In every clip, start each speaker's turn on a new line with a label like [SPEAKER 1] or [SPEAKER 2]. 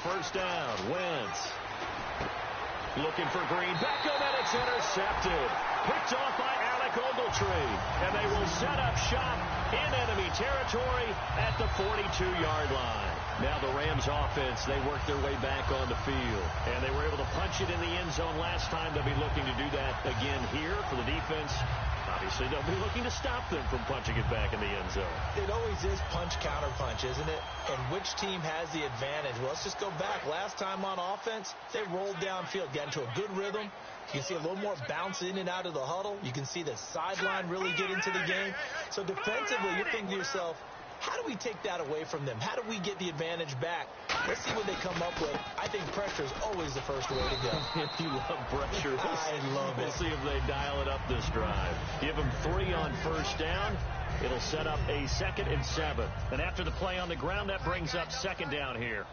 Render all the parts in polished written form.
[SPEAKER 1] first down. Wentz looking for Green. Beckham, and it's intercepted. Picked off by Alec Ogletree. And they will set up shop in enemy territory at the 42-yard line. Now the Rams offense, they work their way back on the field. And they were able to punch it in the end zone last time. They'll be looking to do that again here for the defense. Obviously, they'll be looking to stop them from punching it back in the end zone.
[SPEAKER 2] It always is punch-counter-punch, isn't it? And which team has the advantage? Well, let's just go back. Last time on offense, they rolled downfield, got into a good rhythm. You can see a little more bounce in and out of the huddle. You can see the sideline really get into the game. So defensively, you're thinking to yourself, how do we take that away from them? How do we get the advantage back? Let's see what they come up with. I think pressure is always the first way to go.
[SPEAKER 1] You love pressure.
[SPEAKER 2] I love it.
[SPEAKER 1] We'll see if they dial it up this drive. Give them 3 on first down. It'll set up a 2nd and 7. And after the play on the ground, that brings up 2nd down here.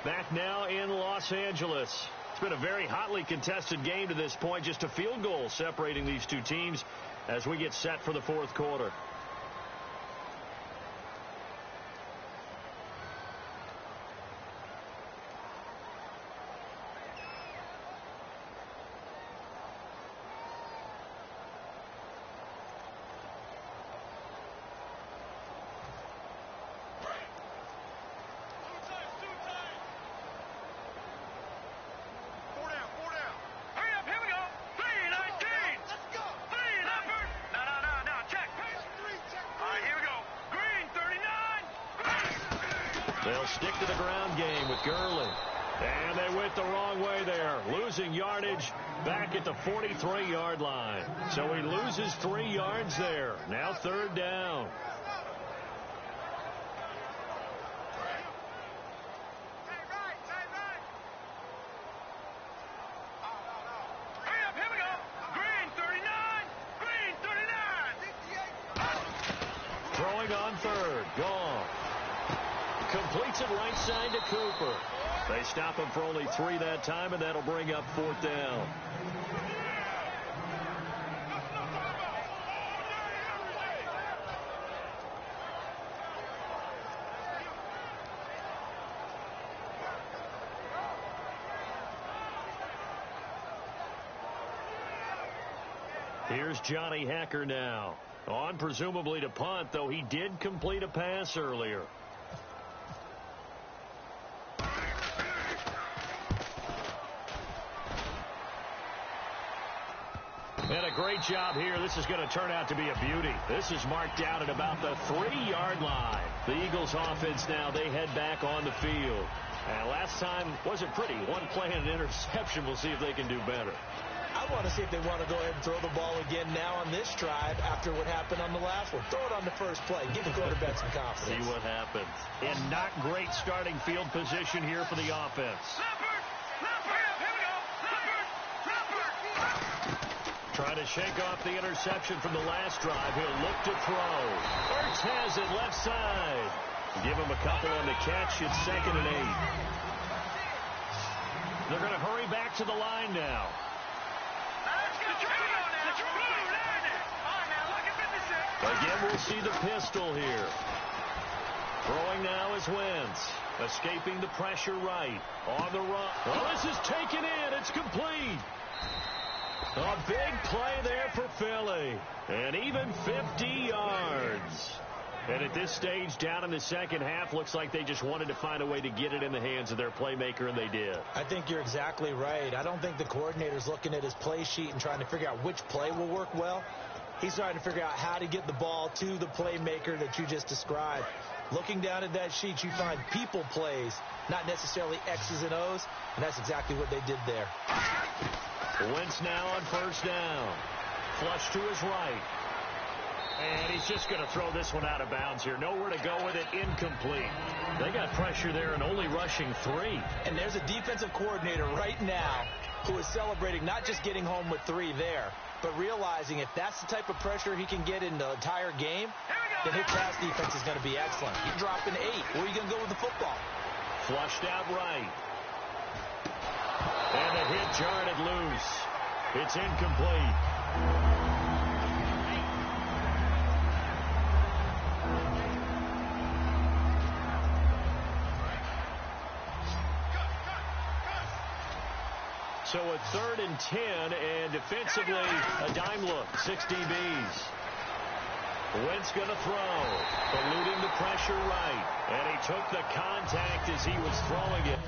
[SPEAKER 1] Back now in Los Angeles. It's been a very hotly contested game to this point. Just a field goal separating these two teams as we get set for the 4th quarter. They'll stick to the ground game with Gurley. And they went the wrong way there. Losing yardage back at the 43-yard line. So he loses 3 yards there. Now 3rd down. Throwing on 3rd. Gone. Completes it right side to Cooper. They stop him for only 3 that time, and that'll bring up 4th down. Here's Johnny Hekker now. On presumably to punt, though he did complete a pass earlier. And a great job here. This is going to turn out to be a beauty. This is marked out at about the 3-yard line. The Eagles offense now, they head back on the field. And last time wasn't pretty. 1 play and an interception. We'll see if they can do better.
[SPEAKER 2] I want to see if they want to go ahead and throw the ball again now on this drive after what happened on the last one. Throw it on the first play. Give the quarterback some confidence.
[SPEAKER 1] See what happens. And not great starting field position here for the offense. Trying to shake off the interception from the last drive. He'll look to throw. Ertz has it left side. Give him a couple on the catch. It's 2nd and 8. They're going to hurry back to the line now. Again, we'll see the pistol here. Throwing now is Wentz. Escaping the pressure right. On the run. Oh, this is taken in. It's complete. A big play there for Philly. And even 50 yards. And at this stage, down in the second half, looks like they just wanted to find a way to get it in the hands of their playmaker, and they did.
[SPEAKER 2] I think you're exactly right. I don't think the coordinator's looking at his play sheet and trying to figure out which play will work well. He's trying to figure out how to get the ball to the playmaker that you just described. Looking down at that sheet, you find people plays, not necessarily X's and O's, and that's exactly what they did there.
[SPEAKER 1] Wentz now on first down. Flush to his right. And he's just going to throw this one out of bounds here. Nowhere to go with it. Incomplete. They got pressure there and only rushing 3.
[SPEAKER 2] And there's a defensive coordinator right now who is celebrating not just getting home with 3 there, but realizing if that's the type of pressure he can get in the entire game, then his pass defense is going to be excellent. You're dropping 8. Where are you going to go with the football?
[SPEAKER 1] Flushed out right. And the hit jarred it loose. It's incomplete. So a 3rd and 10, and defensively, a dime look, 6 DBs. Wentz going to throw, eluding the pressure right, and he took the contact as he was throwing it.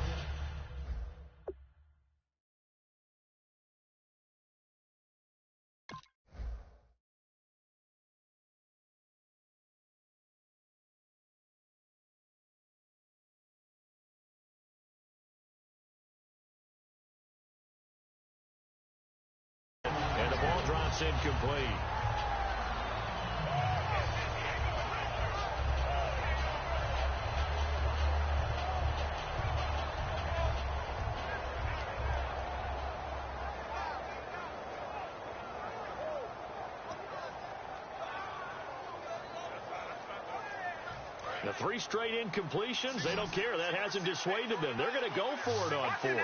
[SPEAKER 1] And the ball drops incomplete. The 3 straight incompletions, they don't care. That hasn't dissuaded them. They're going to go for it on 4th.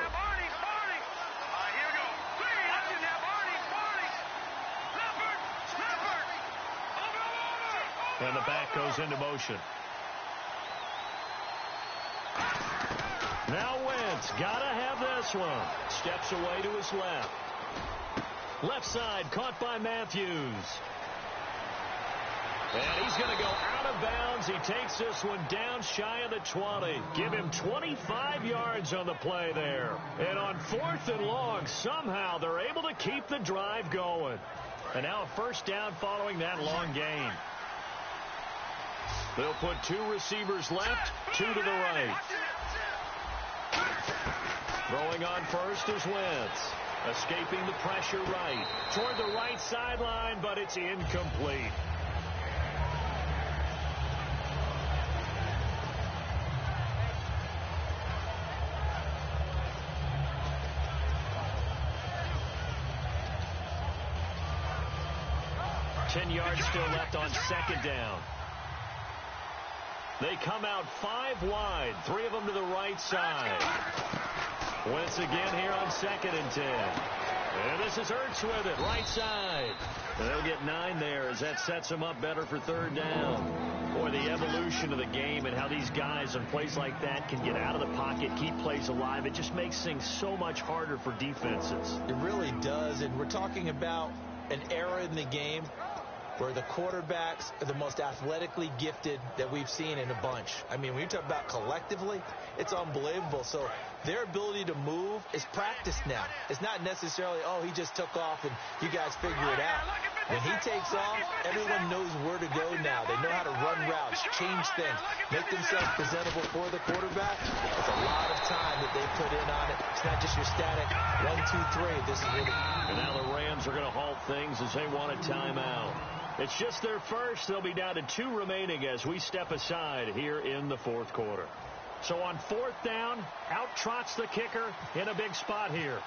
[SPEAKER 1] And the back goes into motion. Now Wentz, gotta have this one. Steps away to his left. Left side, caught by Matthews. And he's going to go out of bounds. He takes this one down shy of the 20. Give him 25 yards on the play there. And on 4th and long, somehow they're able to keep the drive going. And now a 1st down following that long gain. They'll put 2 receivers left, 2 to the right. Throwing on first is Wentz. Escaping the pressure right. Toward the right sideline, but it's incomplete. Ten yards still left on 2nd down. They come out 5 wide, 3 of them to the right side. Wentz again here on 2nd and 10. And this is Ertz with it, right side. And they'll get 9 there as that sets them up better for 3rd down. Boy, the evolution of the game and how these guys on plays like that can get out of the pocket, keep plays alive, it just makes things so much harder for defenses.
[SPEAKER 2] It really does, and we're talking about an era in the game where the quarterbacks are the most athletically gifted that we've seen in a bunch. I mean, when you talk about collectively, it's unbelievable. So their ability to move is practiced now. It's not necessarily, oh, he just took off and you guys figure it out. When he takes off, everyone knows where to go now. They know how to run routes, change things, make themselves presentable for the quarterback. It's a lot of time that they put in on it. It's not just your static 1, 2, 3. This is what it is.
[SPEAKER 1] And now the Rams are going to halt things as they want a timeout. It's just their first. They'll be down to 2 remaining as we step aside here in the 4th quarter. So on 4th down, out trots the kicker in a big spot here.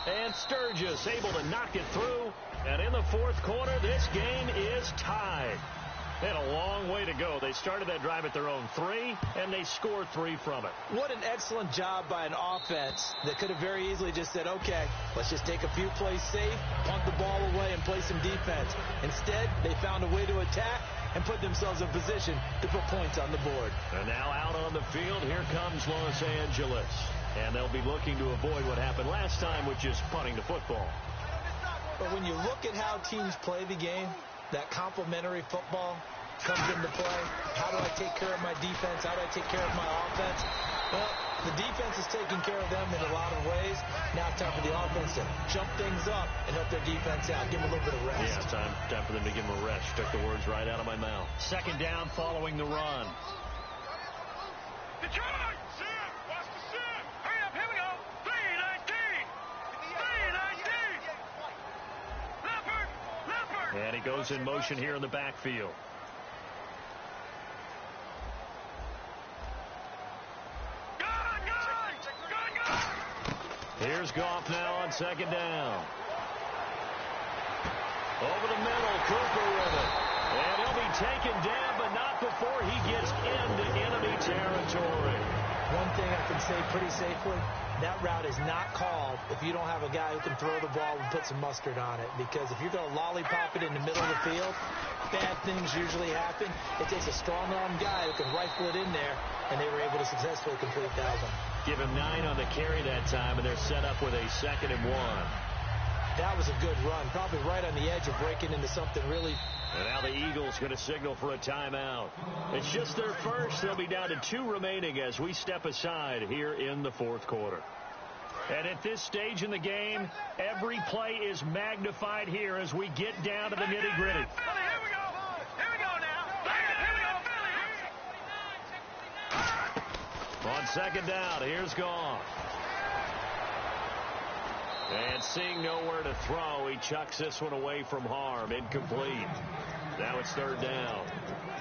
[SPEAKER 1] And Sturgis able to knock it through. And in the 4th quarter, this game is tied. They had a long way to go. They started that drive at their own 3, and they scored 3 from it.
[SPEAKER 2] What an excellent job by an offense that could have very easily just said, okay, let's just take a few plays safe, punt the ball away, and play some defense. Instead, they found a way to attack and put themselves in position to put points on the board.
[SPEAKER 1] And now out on the field, here comes Los Angeles. And they'll be looking to avoid what happened last time, which is punting the football.
[SPEAKER 2] But when you look at how teams play the game, that complementary football comes into play. How do I take care of my defense? How do I take care of my offense? Well, the defense is taking care of them in a lot of ways. Now it's time for the offense to jump things up and help their defense out. Give them a little bit of rest.
[SPEAKER 1] Yeah, time for them to give them a rest. Took the words right out of my mouth. 2nd down following the run. And he goes in motion here in the backfield. Here's Goff now on 2nd down. Over the middle, Cooper with it. And he'll be taken down, but not before he gets into enemy territory.
[SPEAKER 2] One thing I can say pretty safely, that route is not called if you don't have a guy who can throw the ball and put some mustard on it. Because if you're going to lollipop it in the middle of the field, bad things usually happen. It takes a strong-arm guy who can rifle it in there, and they were able to successfully complete that one.
[SPEAKER 1] Give him 9 on the carry that time, and they're set up with a 2nd and 1.
[SPEAKER 2] That was a good run, probably right on the edge of breaking into something really.
[SPEAKER 1] And now the Eagles going to signal for a timeout. It's just their first. They'll be down to 2 remaining as we step aside here in the 4th quarter. And at this stage in the game, every play is magnified here as we get down to the nitty-gritty. On 2nd down, here's Goff. And seeing nowhere to throw, he chucks this one away from harm. Incomplete. Now it's 3rd down.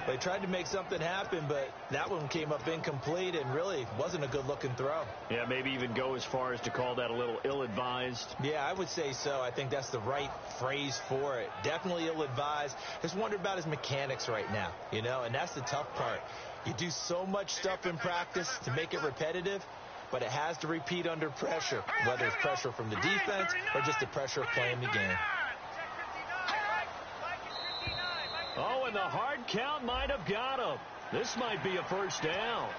[SPEAKER 2] They tried to make something happen, but that one came up incomplete and really wasn't a good-looking throw.
[SPEAKER 1] Yeah, maybe even go as far as to call that a little ill-advised.
[SPEAKER 2] Yeah, I would say so. I think that's the right phrase for it. Definitely ill-advised. Just wonder about his mechanics right now, you know, and that's the tough part. You do so much stuff in practice to make it repetitive, but it has to repeat under pressure, whether it's pressure from the defense or just the pressure of playing the game.
[SPEAKER 1] Oh, and the hard count might have got him. This might be a 1st down.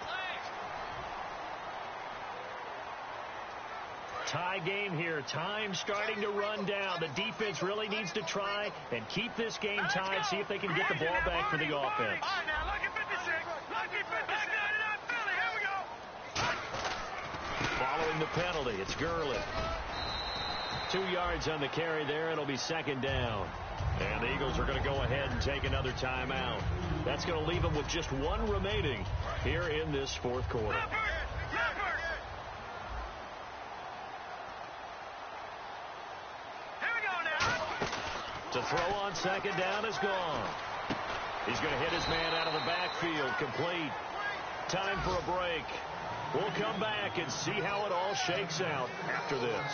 [SPEAKER 1] Tie game here. Time starting to run down. The defense really needs to try and keep this game tied, see if they can get the ball back for the offense. Following the penalty, it's Gurley. 2 yards on the carry there. It'll be 2nd down. And the Eagles are going to go ahead and take another timeout. That's going to leave them with just 1 remaining here in this 4th quarter. To throw on 2nd down is gone. He's going to hit his man out of the backfield. Complete. Time for a break. We'll come back and see how it all shakes out after this.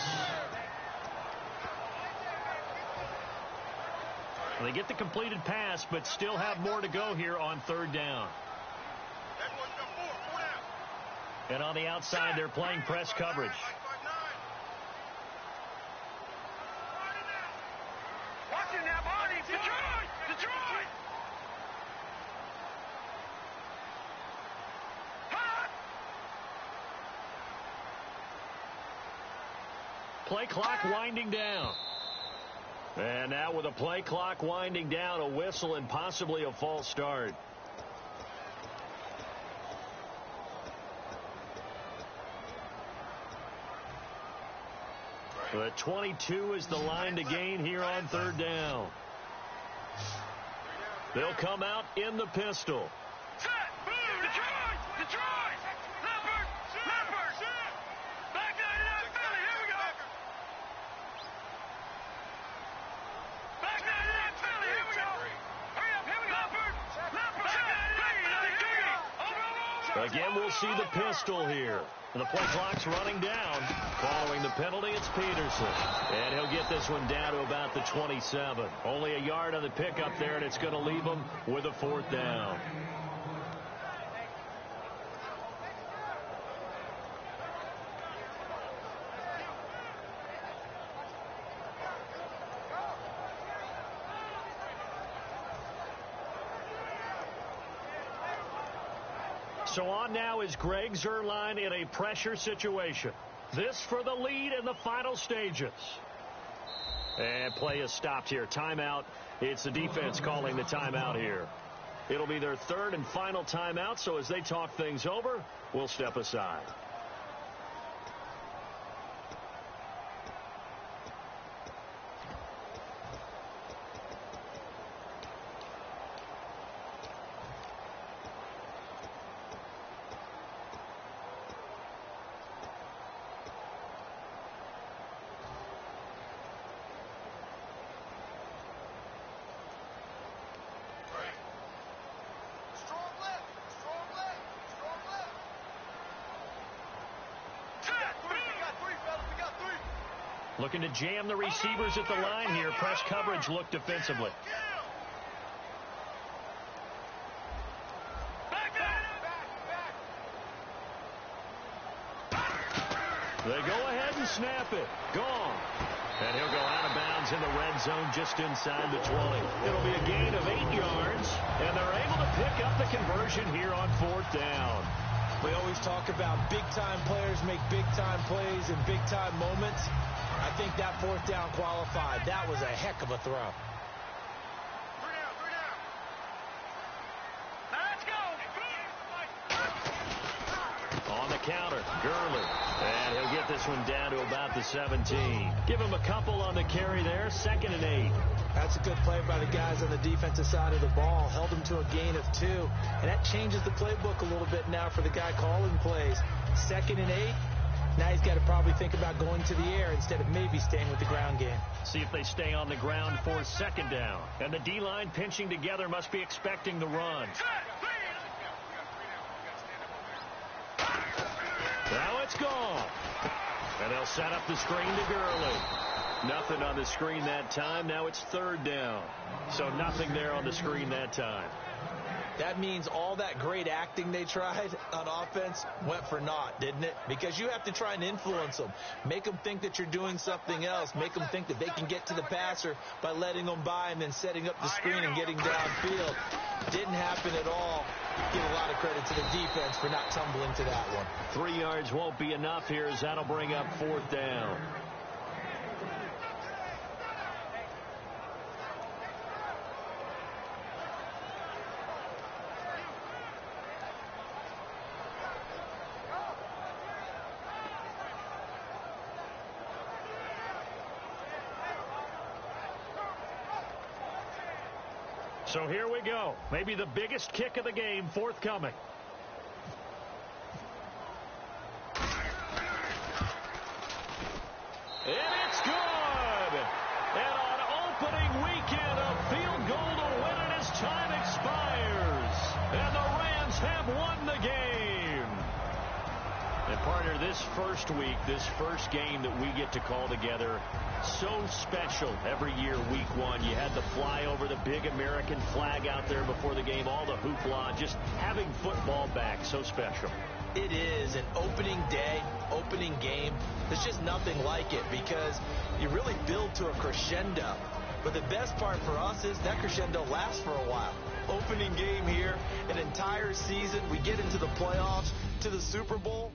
[SPEAKER 1] They get the completed pass, but still have more to go here on 3rd down. And on the outside, they're playing press coverage. Play clock winding down. And now with a play clock winding down, a whistle and possibly a false start. But 22 is the line to gain here on 3rd down. They'll come out in the pistol.
[SPEAKER 3] Set! Move! Detroit! Detroit! Leopard! Leopard! Back 99 Philly! Here we go! Back 99 Philly! Here we go! Hurry up! Here we go! Leopard! Leopard! Over!
[SPEAKER 1] Again, we'll see the pistol here. And the play clock's running down. Following the penalty, it's Peterson. And he'll get this one down to about the 27. Only a yard on the pickup there, and it's going to leave him with a 4th down. So on now is Greg Zuerlein in a pressure situation. This for the lead in the final stages. And play is stopped here. Timeout. It's the defense calling the timeout here. It'll be their 3rd and final timeout, so as they talk things over, we'll step aside. Looking to jam the receivers at the line here. Press coverage look defensively. They go ahead and snap it. Gone. And he'll go out of bounds in the red zone just inside the 20. It'll be a gain of 8 yards, and they're able to pick up the conversion here on 4th down.
[SPEAKER 2] We always talk about big-time players make big-time plays in big-time moments. I think that 4th down qualified. That was a heck of a throw.
[SPEAKER 3] Let's go.
[SPEAKER 1] On the counter, Gurley. And he'll get this one down to about the 17. Give him a couple on the carry there. 2nd and 8.
[SPEAKER 2] That's a good play by the guys on the defensive side of the ball. Held him to a gain of 2. And that changes the playbook a little bit now for the guy calling plays. 2nd and 8. Now he's got to probably think about going to the air instead of maybe staying with the ground game.
[SPEAKER 1] See if they stay on the ground for 2nd down. And the D-line pinching together must be expecting the run. Now it's gone. And they'll set up the screen to Gurley. Nothing on the screen that time. Now it's 3rd down. So nothing there on the screen that time.
[SPEAKER 2] That means all that great acting they tried on offense went for naught, didn't it? Because you have to try and influence them. Make them think that you're doing something else. Make them think that they can get to the passer by letting them by and then setting up the screen and getting downfield. Didn't happen at all. Give a lot of credit to the defense for not tumbling to that one.
[SPEAKER 1] 3 yards won't be enough here as that'll bring up 4th down. So here we go. Maybe the biggest kick of the game forthcoming. And it's good. And on opening weekend, a field goal to win it as time expires. And the Rams have won the game. And partner, this first week, this first game that we get to call together, so special every year, week 1. You had the flyover, the big American flag out there before the game, all the hoopla, just having football back, so special.
[SPEAKER 2] It is an opening day, opening game. There's just nothing like it because you really build to a crescendo. But the best part for us is that crescendo lasts for a while. Opening game here, an entire season. We get into the playoffs, to the Super Bowl.